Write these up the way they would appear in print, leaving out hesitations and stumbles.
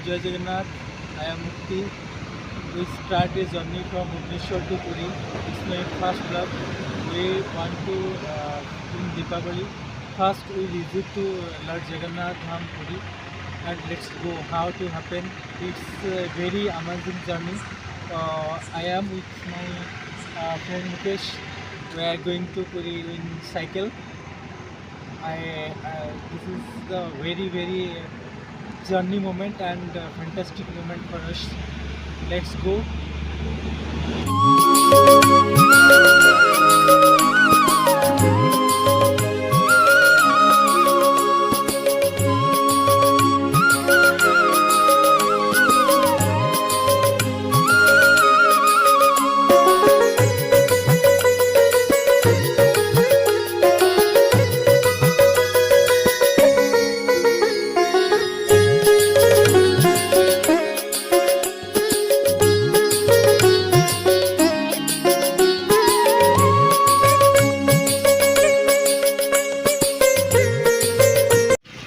Jai Jagannath. I am Mukti. We start a journey from Bhubaneswar to Puri. It's my first vlog. We want to in Deepavali. First we visit to Lord Jagannath Dham Puri and let's go. How to happen? It's a very amazing journey. I am with my friend Mukesh. We are going to Puri in cycle. This is the very journey moment and fantastic moment for us. Let's go.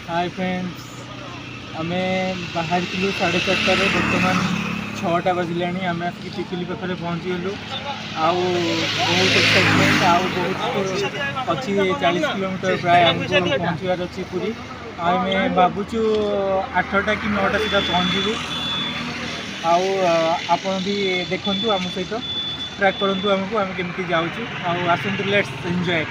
Hi friends आम बाहर थी 4:30 बर्तमान 6टा बजला आम आसिक पिपिली पाखे पहुँची गलु आउ बहुत एक्साइटमेंट आउ बहुत अच्छी 40 किलोमीटर प्राय आमको पहुँचार अच्छी पूरी आम भावुचु 8टा कि 9टा सीधा पहुँचू आपण भी देखु आम सहित ट्रैक करूँ आमको आम केमती जाऊँ आसतु लेट्स एंजॉय।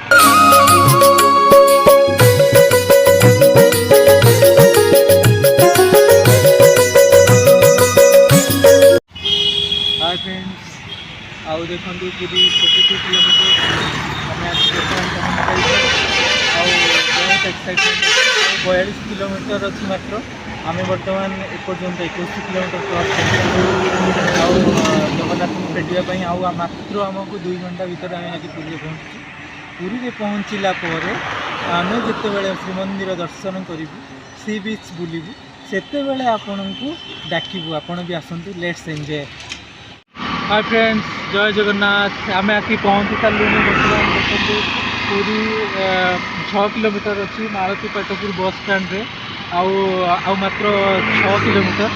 हाय फ्रेंड्स आउ देखो पूरी 42 किलोमीटर आम बहुत एक्साइटमेंट 42 किलोमीटर अच्छी मात्र आम बर्तमान एपर्तंत 21 किलोमीटर क्रॉस जगन्नाथ को भेटापी मात्र आमको 2 घंटा भर आम आज पुरी पहुँचू पुरी पहुँचला आम जिते श्रीमंदिर दर्शन करूँ सी बीच बुलू से आपण को डाकबू आपण भी आसतु लेट्स एंजॉय। हाय फ्रेंड्स जय जगन्नाथ आम आसिक पहुँची सारूँ बर्तमान देखते पूरी 6 किलोमीटर अच्छी मारुति पाटपुर बस स्टैंड रे आउ मात्र 6 किलोमीटर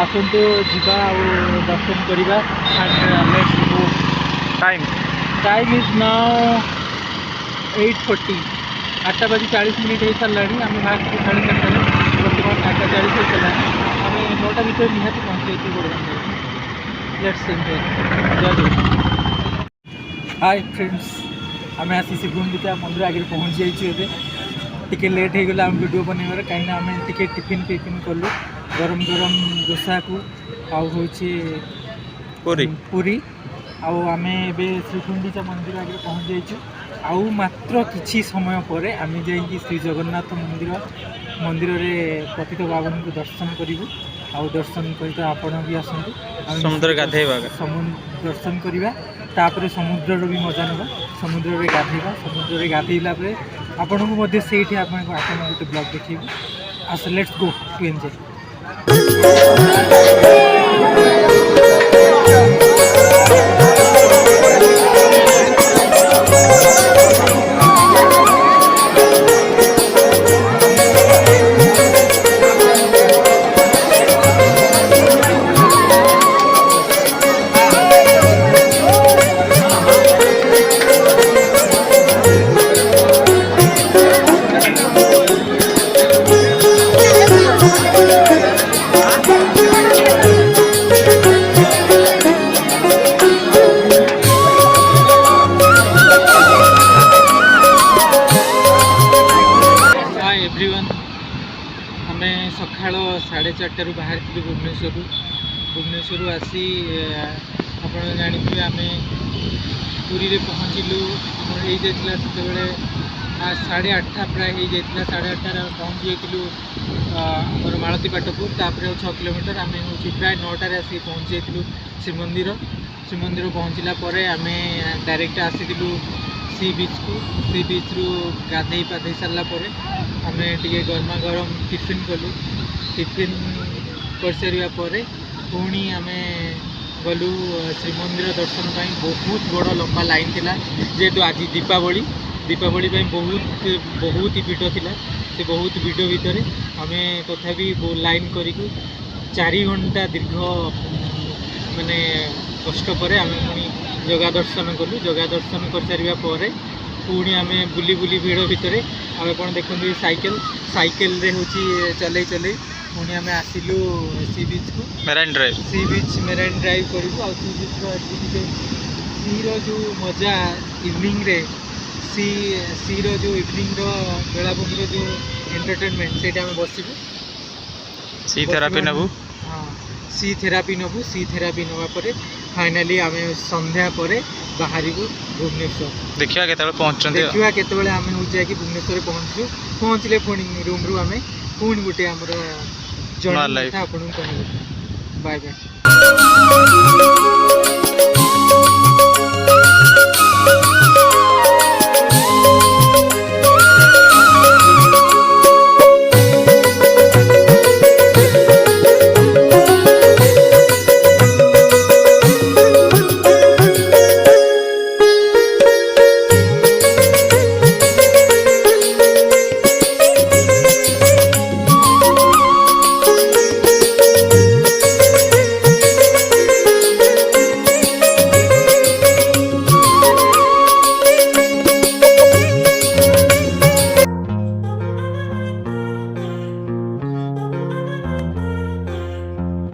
आसतु जीवा दर्शन करवा and let's go. Time is now 8:40 8:40 हो सारा आम बाहर 4:30 बर्तमान 8:40 हो सारा आम 9टा भर निहाती पहुँचे बड़े लेट्स एंजॉय। हाय फ्रेंड्स आम आसी गुंडिचा मंदिर आगे पहुँची जाइए टिके लेट हो गला वीडियो बनइबार कहीं आम टिके टिफिन कलु गरम गरम डोसा को आउ पूरी आम ए श्रीगुंडिचा मंदिर आगे पहुँच जाइए आउ मात्र किछि समय पर आम जाइए श्री जगन्नाथ मंदिर रे पतित बाबन को दर्शन करूँ आउ दर्शन कर आपण भी आसतु समुद्र गाधेबा दर्शन करवा तापर समुद्र भी मजा ना समुद्र में गाधेबा समुद्र में गाधेला आपण को मध्य से गोटे ब्लॉग देखिए आस लेट्स गो टू एंजॉय। आम सका 4:30 बाहर थी भुवनेश्वर आसी आप जानते आम पुरी रे पहुँचलु हो जाता से 8:30 प्राय हो जाता 8:30 पहुँची जाइलु आम मारुति पाटपुर तापर 6 किलोमीटर आम हूँ प्राय 9टार आसिक पहुँची जाइलु श्रीमंदिर पहुँचला आम डायरेक्ट आसीलु सी बीच रू गाधे पाधे सारापर आम टे गरमा गरम टिफिन कलु टिफिन कर सारापर पुणी आम गलु श्रीमंदिर दर्शन पाई बहुत बड़ लंबा लाइन थिला जेहेतु आज दीपावली बहुत ही भिड़ थिला से बहुत भिड़ भितर आम तथापि लाइन करूँ 4 घंटा दीर्घ माने कष्ट पर आम पुणी जगह दर्शन कलु। जगह दर्शन कर सारा पर पुणी आम बुली बुली भीड़ भितर आप देखते साइकेल साइकेल रे हूँ चल चल पुणी आम आसिलु सी बीच को मेराइन ड्राइव सी बीच मेराइन ड्राइव करूँ। आ सी बीच सी रो मजा इवनिंग रे सी रो इवनिंग बेलाभूमि जो एंटरटेनमेंट से बसबू सी थेरापी नबू। हाँ सी थेरापी नबू। सी थेरापी नवा पर फाइनाली आम संध्या पर बाहर भुवनेश्वर देखिए केतବେଳେ पहुँचते देखा केतବେଳେ आम हूँ जाकि भुवनेश्वर पहुँचू। पहुँचले पुणी रूम रू आम पुणी गोटे आमर जर्नी आपको कहूँ। Bye bye.